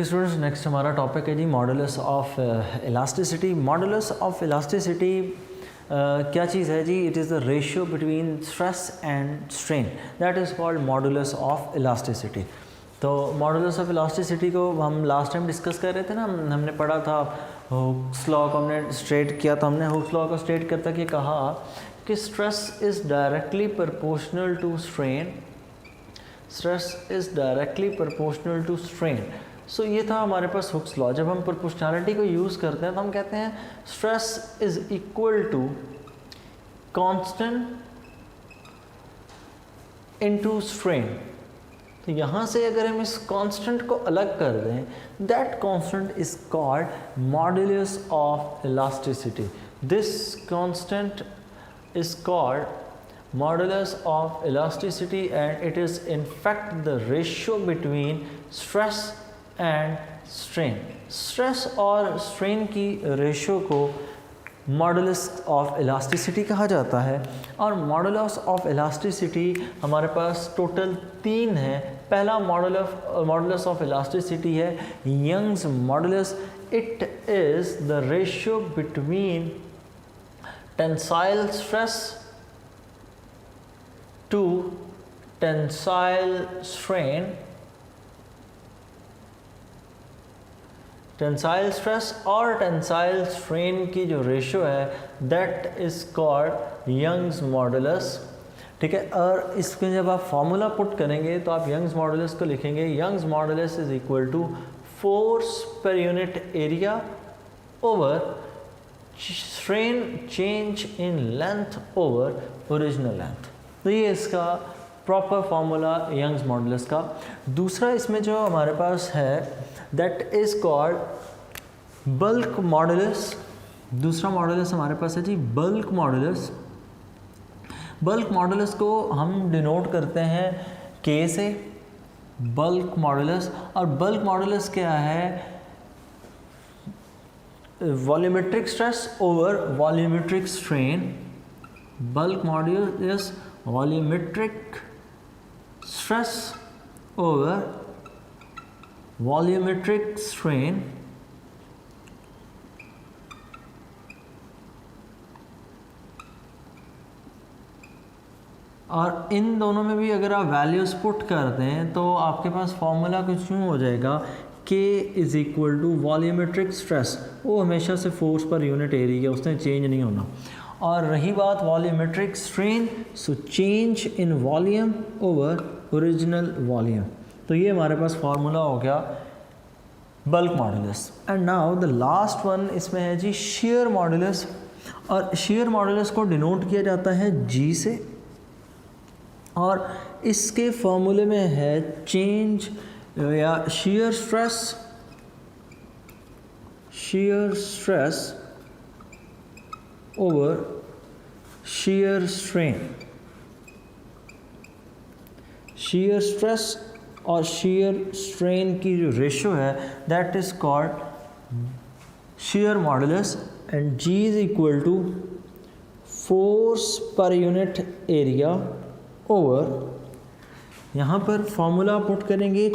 Okay students, next हमारा topic है जी modulus of elasticity. Modulus of elasticity क्या चीज़ है जी? It is the ratio between stress and strain, that is called modulus of elasticity. तो मॉडुलस ऑफ इलास्टिसिटी को हम लास्ट टाइम डिस्कस कर रहे थे ना, हमने पढ़ा था हुक्स लॉ को हमने स्ट्रेट किया था। हमने हुक्स लॉ को स्ट्रेट करता कि कहा कि stress is directly proportional to strain, stress is directly proportional to strain. So ये था हमारे पास हुक्स लॉ। जब हम प्रोपोर्शनैलिटी को यूज़ करते हैं तो हम कहते हैं stress is equal to constant into strain. तो यहाँ से अगर हम इस कांस्टेंट को अलग कर दें, that constant is called modulus of elasticity. This constant is called modulus of elasticity and it is in fact the ratio between stress and strain। stress और strain की रेशियो को मॉडुलस ऑफ इलास्टिसिटी कहा जाता है। और modulus of elasticity हमारे पास total 3 है। पहला मॉडुलस ऑफ इलास्टिसिटी है Young's modulus. It is the ratio between tensile stress to tensile strain। Tensile stress और टेंसाइल स्ट्रेन की जो रेशियो है that is called Young's modulus. ठीक है, और इसके जब आप फॉर्मूला पुट करेंगे तो आप यंग्स मॉडुलस को लिखेंगे Young's modulus is equal to force पर unit area over strain change in length over original length. तो ये इसका प्रॉपर फॉर्मूला यंग्स मॉडुलस का। दूसरा इसमें जो हमारे पास है that is called bulk modulus. दूसरा मॉडुलस हमारे पास है जी बल्क मॉडुलस। बल्क मॉडुलस को हम डिनोट करते हैं के से, बल्क मॉडुलस। और बल्क मॉडुलस क्या है? Volumetric stress over volumetric strain. Bulk modulus volumetric stress over volumetric strain. और इन दोनों में भी अगर आप वैल्यूज पुट कर दें तो आपके पास फॉर्मूला कुछ यूँ हो जाएगा K is equal to volumetric stress. वो हमेशा से फोर्स पर यूनिट एरिया, उसने चेंज नहीं होना। और रही बात volumetric strain, so change in volume over original volume. तो ये हमारे पास फार्मूला हो गया bulk modulus. And now the last one इसमें है जी शेयर मॉडुलस। और शेयर मॉडुलस को डिनोट किया जाता है G से, और इसके फॉर्मूले में है चेंज या shear stress over shear strain। shear stress और shear strain की जो रेशियो है that is called shear modulus and G is equal to force per unit area over, यहाँ पर फॉर्मूला पुट करेंगे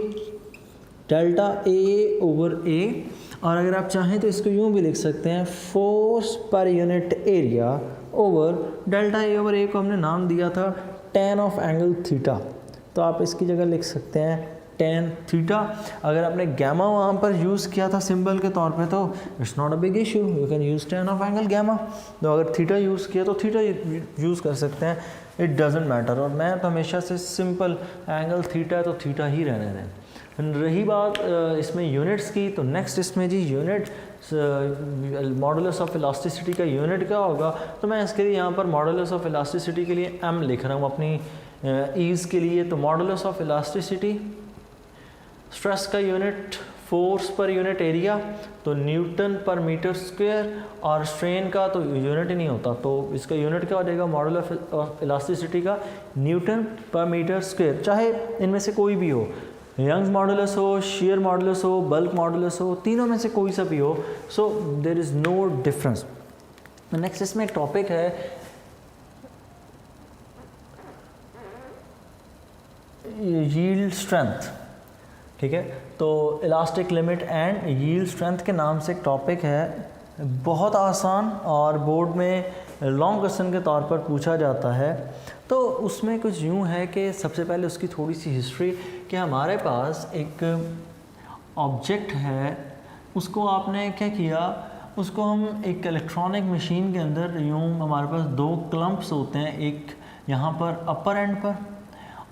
डेल्टा ए ओवर ए। और अगर आप चाहें तो इसको यूँ भी लिख सकते हैं फोर्स पर unit area over delta A over A को हमने नाम दिया था tan ऑफ एंगल थीटा। तो आप इसकी जगह लिख सकते हैं tan थीटा। अगर आपने गैमा वहाँ पर यूज़ किया था सिंबल के तौर पे तो it's not a big issue, you can use tan of angle gamma. तो अगर थीटा यूज़ किया तो थीटा यूज़ कर सकते हैं, इट डजेंट मैटर। और मैं तो हमेशा से सिंपल एंगल थीटा है तो थीटा ही रहने दें। रही बात इसमें यूनिट्स की, तो नेक्स्ट इसमें जी यूनिट मॉडुलस ऑफ इलास्टिसिटी का यूनिट क्या होगा? तो मैं इसके लिए यहाँ पर मॉडुलस ऑफ इलास्टिसिटी के लिए m लिख रहा हूँ अपनी ईज़ के लिए। तो मॉडुलस ऑफ इलास्टिसिटी, स्ट्रेस का यूनिट फोर्स पर यूनिट एरिया, तो न्यूटन पर मीटर स्क्वायर। और स्ट्रेन का तो यूनिट ही नहीं होता, तो इसका यूनिट क्या हो जाएगा मॉडुलस ऑफ इलास्टिसिटी का? Newton per metre square. चाहे इनमें से कोई भी हो, यंग्स मॉडुलस हो, शेयर मॉडुलस हो, बल्क मॉडुलस हो, तीनों में से कोई सा भी हो, so there is no difference. Next इसमें एक टॉपिक है यील्ड स्ट्रेंथ। ठीक है। तो elastic limit and yield strength के नाम से एक टॉपिक है, बहुत आसान और बोर्ड में लॉन्ग क्वेश्चन के तौर पर पूछा जाता है। तो उसमें कुछ यूँ है कि सबसे पहले उसकी थोड़ी सी हिस्ट्री, कि हमारे पास एक ऑब्जेक्ट है, उसको आपने क्या किया, उसको हम एक इलेक्ट्रॉनिक मशीन के अंदर यूँ, हमारे पास दो क्लम्प्स होते हैं, एक यहाँ पर अपर एंड पर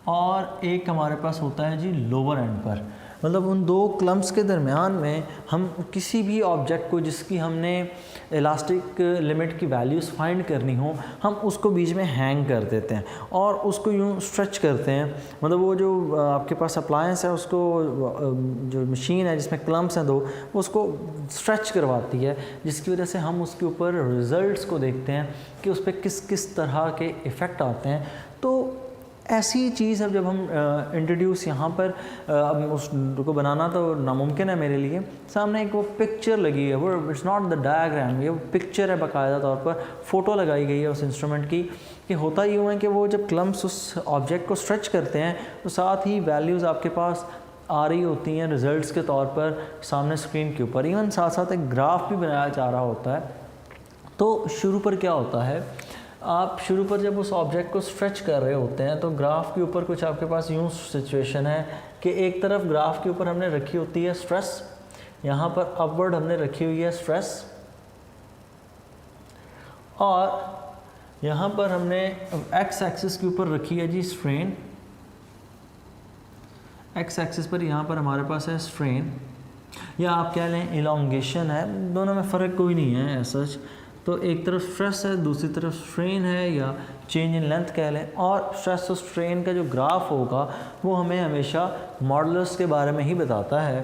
और एक हमारे पास होता है जी लोअर एंड पर। मतलब उन दो क्लम्प्स के दरमियान में हम किसी भी ऑब्जेक्ट को जिसकी हमने इलास्टिक लिमिट की वैल्यूज़ फाइंड करनी हो, हम उसको बीच में हैंग कर देते हैं और उसको यूँ स्ट्रेच करते हैं। मतलब वो जो आपके पास अप्लायंस है, उसको जो मशीन है जिसमें क्लम्प्स हैं दो, उसको स्ट्रेच करवाती है, जिसकी वजह से हम उसके ऊपर रिज़ल्ट्स को देखते हैं कि उस पर किस किस तरह के इफ़ेक्ट आते हैं। तो ऐसी चीज़ अब जब हम इंट्रोड्यूस यहाँ पर अब उसको बनाना तो नामुमकिन है मेरे लिए। सामने एक वो पिक्चर लगी है, वो इट्स नॉट द डायग्राम, ये पिक्चर है, बाकायदा तौर पर फ़ोटो लगाई गई है उस इंस्ट्रूमेंट की। कि होता यूँ है कि वो जब क्लम्प्स उस ऑब्जेक्ट को स्ट्रेच करते हैं तो साथ ही वैल्यूज़ आपके पास आ रही होती हैं रिज़ल्ट्स के तौर पर सामने स्क्रीन के ऊपर। इवन साथ साथ एक ग्राफ भी बनाया जा रहा होता है। तो शुरू पर क्या होता है, आप शुरू पर जब उस ऑब्जेक्ट को स्ट्रेच कर रहे होते हैं तो ग्राफ के ऊपर कुछ आपके पास यूँ सिचुएशन है कि एक तरफ ग्राफ के ऊपर हमने रखी होती है स्ट्रेस, यहाँ पर अपवर्ड हमने रखी हुई है स्ट्रेस, और यहाँ पर हमने एक्स एक्सिस के ऊपर रखी है जी स्ट्रेन। एक्स एक्सिस पर यहाँ पर हमारे पास है स्ट्रेन, या आप कह लें इलॉन्गेशन है, दोनों में फ़र्क कोई नहीं है ऐसा। तो एक तरफ स्ट्रेस है, दूसरी तरफ स्ट्रेन है, या चेंज इन लेंथ कह लें। और स्ट्रेस और स्ट्रेन का जो ग्राफ होगा वो हमें हमेशा मॉडुलस के बारे में ही बताता है।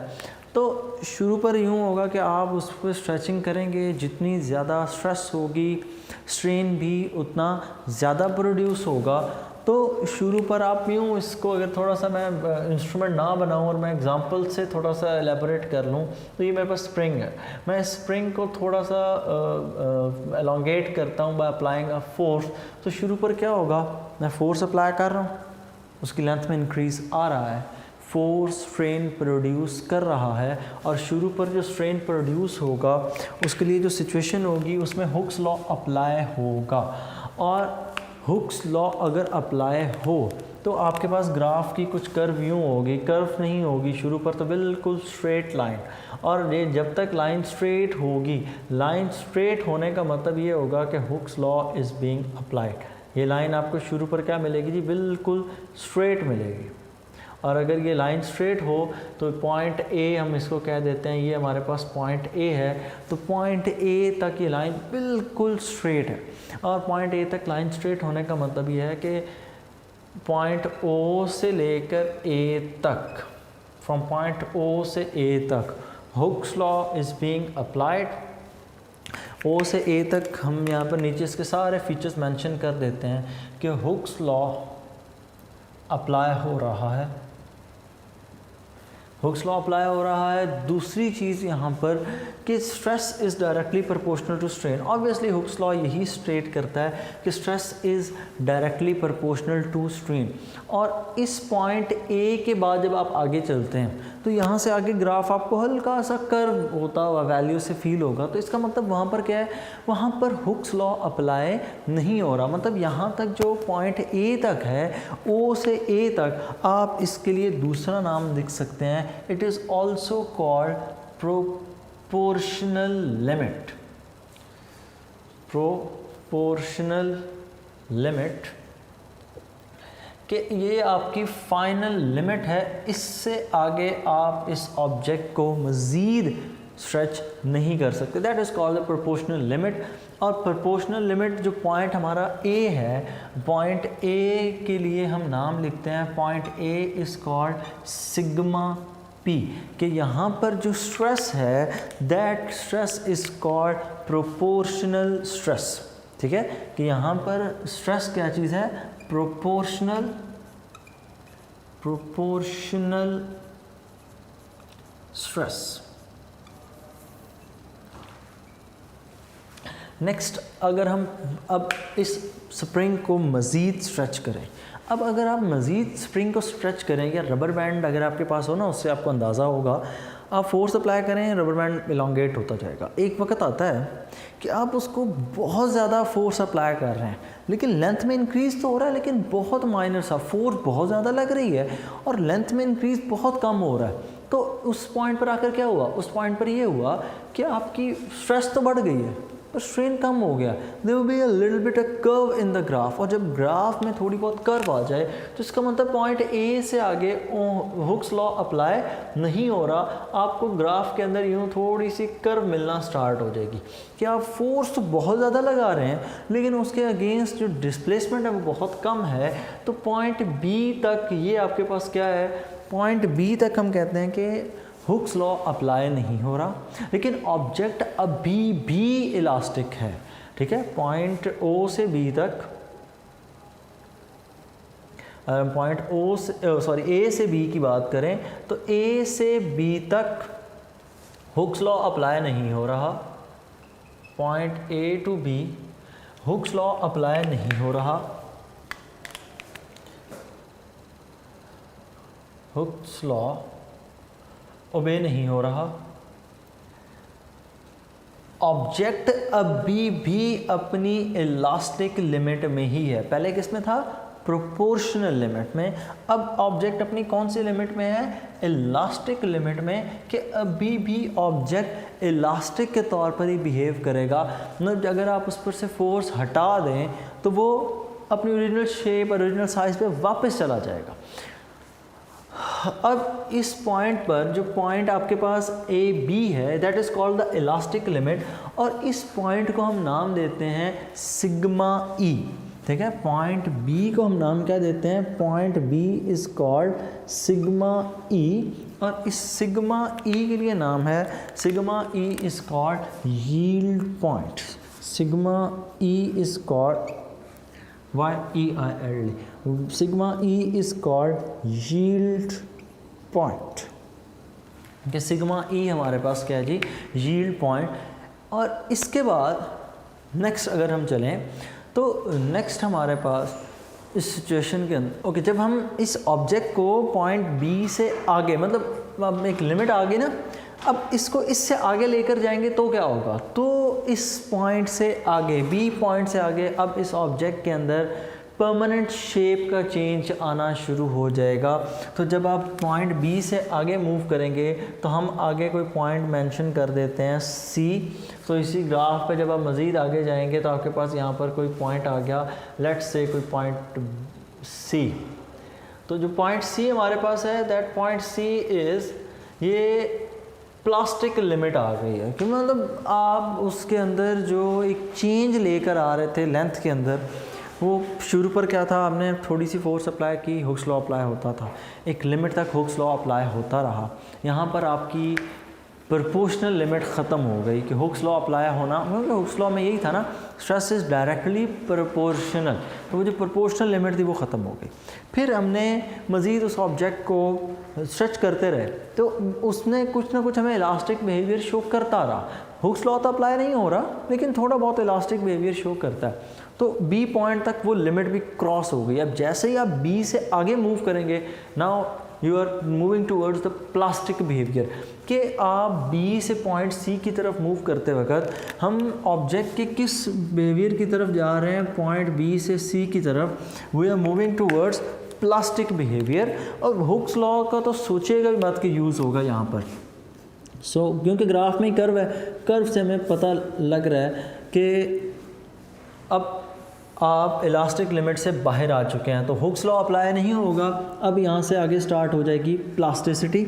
तो शुरू पर यूँ होगा कि आप उस पर स्ट्रेचिंग करेंगे, जितनी ज़्यादा स्ट्रेस होगी स्ट्रेन भी उतना ज़्यादा प्रोड्यूस होगा। तो शुरू पर आप यूँ इसको, अगर थोड़ा सा मैं इंस्ट्रूमेंट ना बनाऊँ और मैं एग्जांपल से थोड़ा सा एलेबोरेट कर लूँ, तो ये मेरे पास स्प्रिंग है। मैं स्प्रिंग को थोड़ा सा एलोंगेट करता हूँ बाय अप्लाइंग अ फोर्स। तो शुरू पर क्या होगा, मैं फोर्स अप्लाई कर रहा हूँ, उसकी लेंथ में इंक्रीज़ आ रहा है, फोर्स स्ट्रेन प्रोड्यूस कर रहा है। और शुरू पर जो स्ट्रेन प्रोड्यूस होगा उसके लिए जो सिचुएशन होगी उसमें हुक्स लॉ अप्लाई होगा। और हुक्स लॉ अगर अप्लाई हो तो आपके पास ग्राफ की कुछ कर्व यूँ होगी, कर्व नहीं होगी शुरू पर, तो बिल्कुल स्ट्रेट लाइन। और ये जब तक लाइन स्ट्रेट होगी, लाइन स्ट्रेट होने का मतलब ये होगा कि hooks law is being applied. ये लाइन आपको शुरू पर क्या मिलेगी जी, बिल्कुल स्ट्रेट मिलेगी। और अगर ये लाइन स्ट्रेट हो तो पॉइंट ए, हम इसको कह देते हैं, ये हमारे पास पॉइंट ए है, तो पॉइंट ए तक ये लाइन बिल्कुल स्ट्रेट है। और पॉइंट ए तक लाइन स्ट्रेट होने का मतलब ये है कि पॉइंट ओ से लेकर ए तक, फ्रॉम पॉइंट ओ से ए तक Hooke's law is being applied. O से ए तक हम यहाँ पर नीचे इसके सारे फीचर्स मेंशन कर देते हैं कि हुक्स लॉ अप्लाई हो रहा है, हुक्स लॉ अप्लाई हो रहा है। दूसरी चीज़ यहाँ पर कि stress is directly proportional to strain. Obviously Hooke's law यही स्टेट करता है कि stress is directly proportional to strain. और इस पॉइंट ए के बाद जब आप आगे चलते हैं तो यहाँ से आगे ग्राफ आपको हल्का सा कर्व होता हुआ वैल्यू से फील होगा। तो इसका मतलब वहाँ पर क्या है, वहाँ पर हुक्स लॉ अप्लाई नहीं हो रहा। मतलब यहाँ तक जो पॉइंट ए तक है, ओ से ए तक, आप इसके लिए दूसरा नाम लिख सकते हैं, it is also called proportional limit। proportional limit कि ये आपकी फाइनल लिमिट है, इससे आगे आप इस ऑब्जेक्ट को मज़ीद स्ट्रेच नहीं कर सकते। That is called the proportional limit. और प्रोपोर्शनल लिमिट जो पॉइंट हमारा ए है, पॉइंट ए के लिए हम नाम लिखते हैं, point A is called sigma P. कि यहाँ पर जो स्ट्रेस है, that stress is called proportional stress. ठीक है, कि यहाँ पर स्ट्रेस क्या चीज़ है, प्रोपोर्शनल स्ट्रेस। नेक्स्ट अगर हम अब इस स्प्रिंग को मज़ीद स्ट्रेच करें, अब अगर आप मज़ीद स्प्रिंग को स्ट्रेच करें या रबर बैंड अगर आपके पास हो ना, उससे आपको अंदाज़ा होगा, आप फोर्स अप्लाई करें रबर बैंड इलोंगेट होता जाएगा। एक वक्त आता है कि आप उसको बहुत ज़्यादा फोर्स अप्लाई कर रहे हैं लेकिन लेंथ में इंक्रीज़ तो हो रहा है लेकिन बहुत माइनर सा, फोर्स बहुत ज़्यादा लग रही है और लेंथ में इंक्रीज़ बहुत कम हो रहा है। तो उस पॉइंट पर आकर क्या हुआ, उस पॉइंट पर ये हुआ कि आपकी स्ट्रेस तो बढ़ गई है पर स्ट्रेन कम हो गया। There will be a little bit a curve in the graph, और जब ग्राफ में थोड़ी बहुत कर्व आ जाए तो इसका मतलब पॉइंट ए से आगे हुक्स लॉ अप्लाई नहीं हो रहा, आपको ग्राफ के अंदर यूँ थोड़ी सी कर्व मिलना स्टार्ट हो जाएगी कि आप फोर्स तो बहुत ज़्यादा लगा रहे हैं लेकिन उसके अगेंस्ट जो डिस्प्लेसमेंट है वो बहुत कम है। तो पॉइंट बी तक ये आपके पास क्या है, पॉइंट बी तक हम कहते हैं कि हुक्स लॉ अप्लाई नहीं हो रहा लेकिन ऑब्जेक्ट अभी भी इलास्टिक है। ठीक है, पॉइंट ओ से बी तक, पॉइंट ओ से सॉरी ए से बी की बात करें तो ए से बी तक हुक्स लॉ अप्लाई नहीं हो रहा, point A to B Hooke's law apply नहीं हो रहा, हुक्स लॉ ओबे नहीं हो रहा, ऑब्जेक्ट अभी भी अपनी इलास्टिक लिमिट में ही है। पहले किस में था, प्रोपोर्शनल लिमिट में, अब ऑब्जेक्ट अपनी कौन सी लिमिट में है, इलास्टिक लिमिट में, कि अभी भी ऑब्जेक्ट इलास्टिक के तौर पर ही बिहेव करेगा। मतलब अगर आप उस पर से फोर्स हटा दें तो वो अपनी ओरिजिनल शेप, ओरिजिनल साइज पे वापस चला जाएगा। अब इस पॉइंट पर जो पॉइंट आपके पास ए बी है that is called the elastic limit, और इस पॉइंट को हम नाम देते हैं सिग्मा ई। ठीक है, पॉइंट बी को हम नाम क्या देते हैं, point B is called sigma E, और इस सिग्मा ई के लिए नाम है sigma E is called yield point. Sigma E is called YEILD, sigma E is called yield point. कि सिग्मा ई हमारे पास क्या है जी, यील्ड पॉइंट। और इसके बाद नेक्स्ट अगर हम चलें तो नेक्स्ट हमारे पास इस सिचुएशन के अंदर ओके, जब हम इस ऑब्जेक्ट को पॉइंट बी से आगे, मतलब अब एक लिमिट आ गई ना, अब इसको इससे आगे लेकर जाएंगे तो क्या होगा, तो इस पॉइंट से आगे, बी पॉइंट से आगे, अब इस ऑब्जेक्ट के अंदर परमानेंट शेप का चेंज आना शुरू हो जाएगा। तो जब आप पॉइंट बी से आगे मूव करेंगे तो हम आगे कोई पॉइंट मेंशन कर देते हैं सी। तो इसी ग्राफ पे जब आप मज़ीद आगे जाएंगे तो आपके पास यहाँ पर कोई पॉइंट आ गया, लेट्स से कोई पॉइंट सी। तो जो पॉइंट सी हमारे पास है दैट पॉइंट सी इज़, ये प्लास्टिक लिमिट आ गई है कि मतलब आप उसके अंदर जो एक चेंज लेकर आ रहे थे लेंथ के अंदर, वो शुरू पर क्या था, आपने थोड़ी सी फोर्स अप्लाई की, हुक्स लॉ अप्लाई होता था, एक लिमिट तक हुक्स लॉ अप्लाई होता रहा। यहाँ पर आपकी प्रोपोर्शनल लिमिट ख़त्म हो गई कि हुक्स लॉ अप्लाई होना, क्योंकि हुक्स लॉ में यही था ना, स्ट्रेस इज़ डायरेक्टली प्रोपोर्शनल, तो वो जो प्रोपोर्शनल लिमिट थी वो ख़त्म हो गई। फिर हमने मज़ीद उस ऑब्जेक्ट को स्ट्रेच करते रहे तो उसने कुछ ना कुछ हमें इलास्टिक बिहेवियर शो करता रहा। हुक्स लॉ तो अप्लाई नहीं हो रहा लेकिन थोड़ा बहुत इलास्टिक बिहेवियर शो करता है। तो बी पॉइंट तक वो लिमिट भी क्रॉस हो गई। अब जैसे ही आप बी से आगे मूव करेंगे, now you are moving towards the plastic behaviour, कि आप बी से पॉइंट सी की तरफ मूव करते वक्त हम ऑब्जेक्ट के किस बिहेवियर की तरफ जा रहे हैं, पॉइंट बी से सी की तरफ, we are moving towards plastic behaviour. और हुक्स लॉ का तो सोचिएगा भी बात कि यूज़ होगा यहाँ पर। क्योंकि ग्राफ में कर्व है, कर्व से हमें पता लग रहा है कि अब आप इलास्टिक लिमिट से बाहर आ चुके हैं तो हुक्स लॉ अप्लाई नहीं होगा। अब यहाँ से आगे स्टार्ट हो जाएगी प्लास्टिसिटी,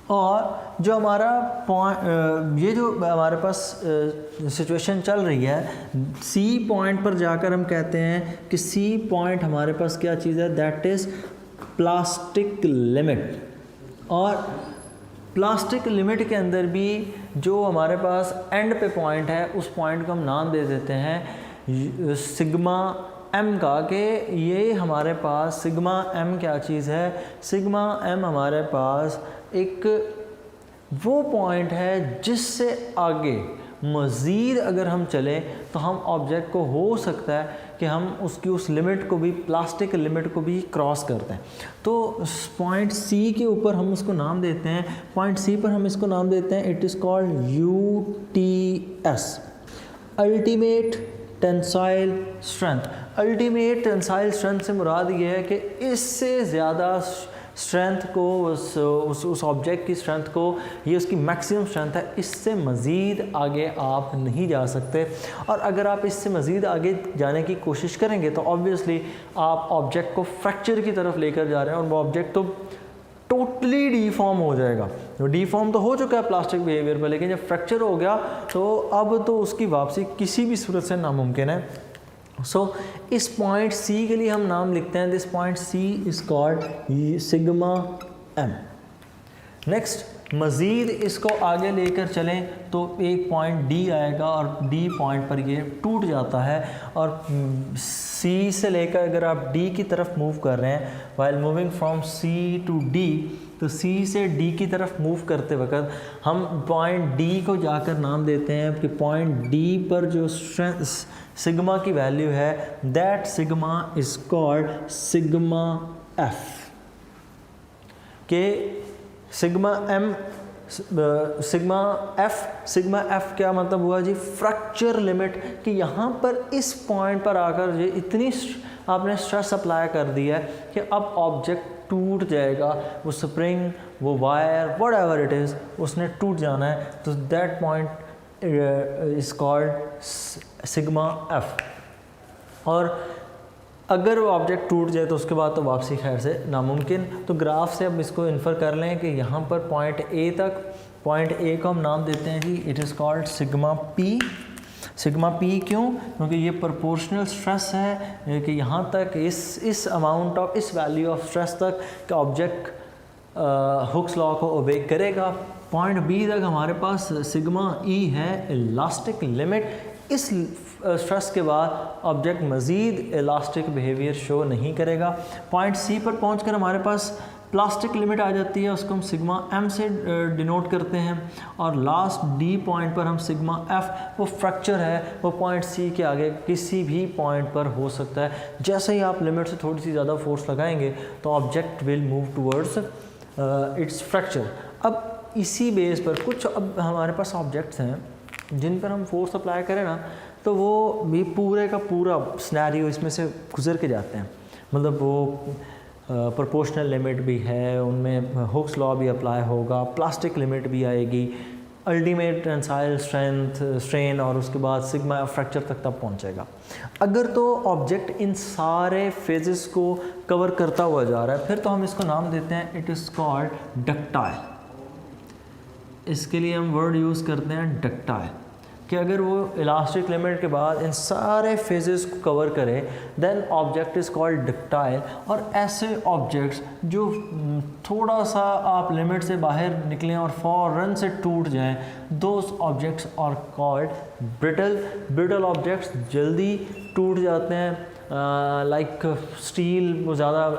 और जो हमारा पॉइंट, ये जो हमारे पास सिचुएशन चल रही है, सी पॉइंट पर जाकर हम कहते हैं कि सी पॉइंट हमारे पास क्या चीज़ है, दैट इज़ प्लास्टिक लिमिट। और प्लास्टिक लिमिट के अंदर भी जो हमारे पास एंड पे पॉइंट है उस पॉइंट को हम नाम दे देते हैं सिग्मा एम का, कि ये हमारे पास सिग्मा एम क्या चीज़ है, सिग्मा एम हमारे पास एक वो पॉइंट है जिससे आगे मज़ीद अगर हम चलें तो हम ऑब्जेक्ट को हो सकता है कि हम उसकी उस लिमिट को भी, प्लास्टिक लिमिट को भी क्रॉस करते हैं। तो पॉइंट सी के ऊपर हम उसको नाम देते हैं, पॉइंट सी पर हम इसको नाम देते हैं, it is called UTS, ultimate tensile strength. Ultimate tensile strength से मुराद ये है कि इससे ज़्यादा स्ट्रेंथ को, उस ऑब्जेक्ट की स्ट्रेंथ को, ये उसकी मैक्सिमम स्ट्रेंथ है, इससे मज़ीद आगे आप नहीं जा सकते। और अगर आप इससे मज़ीद आगे जाने की कोशिश करेंगे तो ऑब्वियसली आप ऑब्जेक्ट को फ्रैक्चर की तरफ लेकर जा रहे हैं और वो ऑब्जेक्ट तो टोटली डीफॉर्म हो जाएगा। डीफॉर्म तो हो चुका है प्लास्टिक बिहेवियर पर, लेकिन जब फ्रैक्चर हो गया तो अब तो उसकी वापसी किसी भी सूरत से नामुमकिन है। सो इस पॉइंट सी के लिए हम नाम लिखते हैं, this point C is called sigma M. Next मज़ीद इसको आगे लेकर चलें तो एक पॉइंट डी आएगा और डी पॉइंट पर ये टूट जाता है। और सी से लेकर अगर आप डी की तरफ मूव कर रहे हैं, while moving from C to D, तो सी से डी की तरफ मूव करते वक्त हम पॉइंट डी को जाकर नाम देते हैं कि पॉइंट डी पर जो सिग्मा की वैल्यू है, that sigma is called sigma F. के सिग्मा एम, सिग्मा एफ क्या मतलब हुआ जी? फ्रैक्चर लिमिट, कि यहाँ पर इस पॉइंट पर आकर ये इतनी आपने स्ट्रेस अप्लाई कर दिया है कि अब ऑब्जेक्ट टूट जाएगा, वो स्प्रिंग, वो wire, what ever it is, उसने टूट जाना है। तो that point is called sigma F. और अगर वो ऑब्जेक्ट टूट जाए तो उसके बाद तो वापसी खैर से नामुमकिन। तो ग्राफ से अब इसको इन्फर कर लें कि यहाँ पर पॉइंट ए तक, पॉइंट ए को हम नाम देते हैं जी, it is called sigma P. Sigma P क्यों? क्योंकि ये प्रोपोर्शनल स्ट्रेस है कि यहाँ तक इस अमाउंट ऑफ, इस वैल्यू ऑफ स्ट्रेस तक का ऑब्जेक्ट हुक्स लॉ को ओबे करेगा। पॉइंट बी तक हमारे पास सिग्मा ई है, इलास्टिक लिमिट। इस स्ट्रेस के बाद ऑब्जेक्ट मज़ीद इलास्टिक बिहेवियर शो नहीं करेगा। पॉइंट सी पर पहुंचकर हमारे पास प्लास्टिक लिमिट आ जाती है, उसको हम सिग्मा एम से डिनोट करते हैं। और लास्ट डी पॉइंट पर हम सिग्मा एफ, वो फ्रैक्चर है, वो पॉइंट सी के आगे किसी भी पॉइंट पर हो सकता है। जैसे ही आप लिमिट से थोड़ी सी ज़्यादा फोर्स लगाएंगे तो object will move towards its fracture. अब इसी बेस पर कुछ अब हमारे पास ऑब्जेक्ट्स हैं जिन पर हम फोर्स अप्लाई करें ना, तो वो भी पूरे का पूरा सिनेरियो इसमें से गुजर के जाते हैं। मतलब वो प्रोपोर्शनल लिमिट भी है, उनमें हुक्स लॉ भी अप्लाई होगा, प्लास्टिक लिमिट भी आएगी, अल्टीमेट टेंसाइल स्ट्रेन, और उसके बाद सिग्मा फ्रैक्चर तक तब पहुंचेगा। अगर तो ऑब्जेक्ट इन सारे फेजेस को कवर करता हुआ जा रहा है, फिर तो हम इसको नाम देते हैं, इट इज़ कॉल्ड डक्टाइल। इसके लिए हम वर्ड यूज़ करते हैं डक्टाइल, कि अगर वो इलास्टिक लिमिट के बाद इन सारे फेजेस को कवर करे, then object is called ductile. और ऐसे ऑब्जेक्ट्स जो थोड़ा सा आप लिमिट से बाहर निकलें और फौरन से टूट जाएं, those objects are called brittle. Brittle objects जल्दी टूट जाते हैं, लाइक स्टील वो ज़्यादा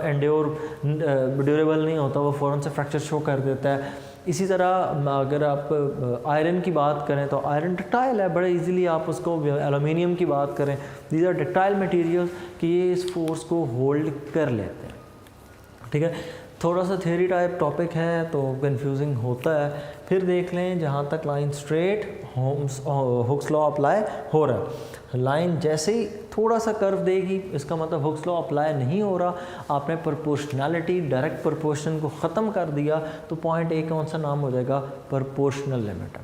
ड्यूरेबल नहीं होता, वो फ़ौरन से फ्रैक्चर शो कर देता है। इसी तरह अगर आप आयरन की बात करें तो आयरन डक्टाइल है, बड़े इजीली आप उसको, एलुमिनियम की बात करें, दीज आर डक्टाइल मटेरियल्स कि ये इस फोर्स को होल्ड कर लेते हैं। ठीक है, थोड़ा सा थ्योरी टाइप टॉपिक है तो कंफ्यूजिंग होता है। फिर देख लें जहाँ तक line straight hooks law apply हो रहा है, लाइन जैसे ही थोड़ा सा कर्व देगी इसका मतलब हुक्स लॉ अप्लाई नहीं हो रहा, आपने प्रोपोर्शनैलिटी, डायरेक्ट प्रोपोर्शन को ख़त्म कर दिया, तो पॉइंट ए कौन सा नाम हो जाएगा? Proportional limit.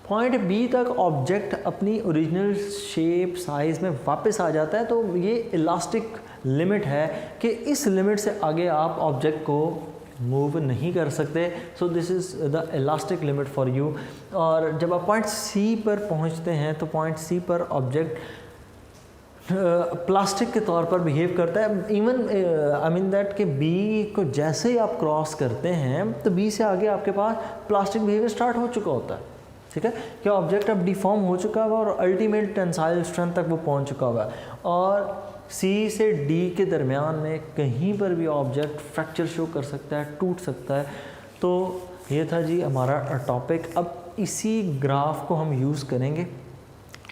पॉइंट बी तक ऑब्जेक्ट अपनी ओरिजिनल शेप साइज़ में वापस आ जाता है, तो ये इलास्टिक लिमिट है कि इस लिमिट से आगे आप ऑब्जेक्ट को मूव नहीं कर सकते। So this is the elastic limit for you. और जब आप पॉइंट सी पर पहुंचते हैं तो पॉइंट सी पर ऑब्जेक्ट प्लास्टिक के तौर पर बिहेव करता है। इवन आई मीन दैट कि बी को जैसे ही आप क्रॉस करते हैं तो बी से आगे आपके पास प्लास्टिक बिहेवियर स्टार्ट हो चुका होता है। ठीक है, कि ऑब्जेक्ट अब डिफॉर्म हो चुका है और अल्टीमेट टेंसाइल स्ट्रेंथ तक वो पहुंच चुका हुआ है। और सी से डी के दरमियान में कहीं पर भी ऑब्जेक्ट फ्रैक्चर शो कर सकता है, टूट सकता है। तो ये था जी हमारा टॉपिक। अब इसी ग्राफ को हम यूज़ करेंगे,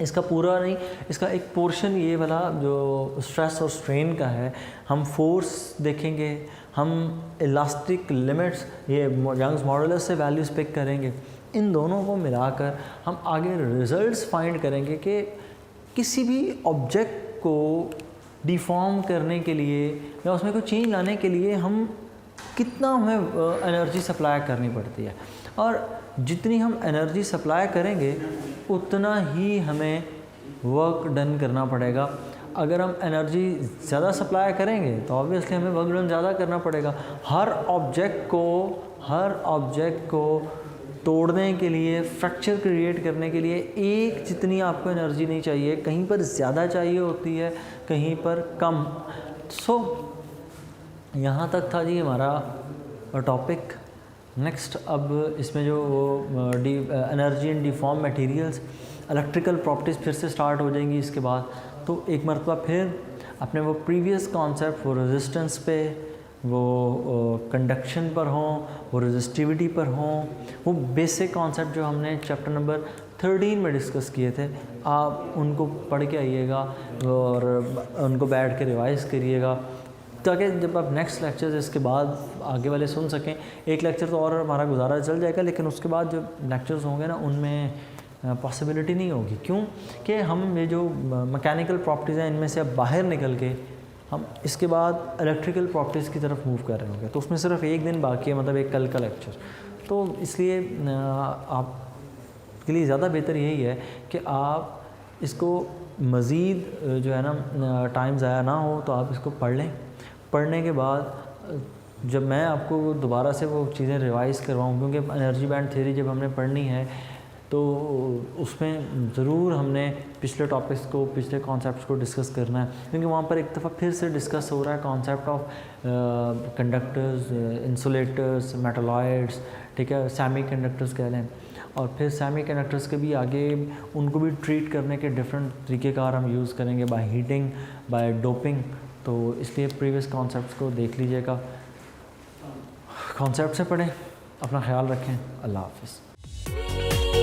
इसका पूरा नहीं, इसका एक पोर्शन ये वाला जो स्ट्रेस और स्ट्रेन का है, हम फोर्स देखेंगे, हम इलास्टिक लिमिट्स, ये यंग्स मॉडुलस से वैल्यूज़ पिक करेंगे। इन दोनों को मिलाकर हम आगे रिजल्ट्स फाइंड करेंगे कि किसी भी ऑब्जेक्ट को डिफॉर्म करने के लिए या उसमें कोई चेंज लाने के लिए हम कितना हमें एनर्जी सप्लाई करनी पड़ती है, और जितनी हम एनर्जी सप्लाई करेंगे उतना ही हमें वर्क डन करना पड़ेगा। अगर हम एनर्जी ज़्यादा सप्लाई करेंगे तो ऑब्वियसली हमें वर्क डन ज़्यादा करना पड़ेगा। हर ऑब्जेक्ट को तोड़ने के लिए, फ्रैक्चर क्रिएट करने के लिए एक जितनी आपको एनर्जी नहीं चाहिए, कहीं पर ज़्यादा चाहिए होती है, कहीं पर कम। सो यहाँ तक था जी हमारा टॉपिक। नेक्स्ट अब इसमें जो energy in deform materials, electrical properties फिर से स्टार्ट हो जाएंगी इसके बाद। तो एक मरतबा फिर अपने वो प्रीवियस कॉन्सेप्ट, वो रेजिस्टेंस पे, वो कंडक्शन पर हों, वो रेजिस्टिविटी पर हों, वो बेसिक कॉन्सेप्ट जो हमने चैप्टर नंबर 13 में डिस्कस किए थे, आप उनको पढ़ के आइएगा और उनको बैठ के रिवाइज़ करिएगा, ताकि जब आप नेक्स्ट लेक्चर्स इसके बाद आगे वाले सुन सकें। एक लेक्चर तो और हमारा गुजारा चल जाएगा, लेकिन उसके बाद जो लेक्चर्स होंगे ना उनमें पॉसिबिलिटी नहीं होगी। क्यों कि हम ये जो मैकेनिकल प्रॉपर्टीज़ हैं इनमें से अब बाहर निकल के हम इसके बाद इलेक्ट्रिकल प्रॉपर्टीज़ की तरफ मूव कर रहे होंगे, तो उसमें सिर्फ एक दिन बाकी है, मतलब एक कल का लेक्चर। तो इसलिए आपके लिए ज़्यादा बेहतर यही है कि आप इसको मज़ीद जो है ना टाइम ज़ाया ना हो तो आप इसको पढ़ लें। पढ़ने के बाद जब मैं आपको दोबारा से वो चीज़ें रिवाइज़ करवाऊँ, क्योंकि एनर्जी बैंड थ्योरी जब हमने पढ़नी है तो उसमें ज़रूर हमने पिछले टॉपिक्स को, पिछले कॉन्सेप्ट्स को डिस्कस करना है, क्योंकि वहाँ पर एक दफ़ा फिर से डिस्कस हो रहा है concept of conductors, insulators, metalloids, ठीक है, सेमी कंडक्टर्स कह लें, और फिर सेमी कंडक्टर्स के भी आगे उनको भी ट्रीट करने के डिफरेंट तरीक़ेकार हम यूज़ करेंगे, बाय हीटिंग, बाय डोपिंग। तो इसलिए प्रीवियस कॉन्सेप्ट्स को देख लीजिएगा, कॉन्सेप्ट से पढ़ें, अपना ख्याल रखें, अल्लाह हाफ़िज़।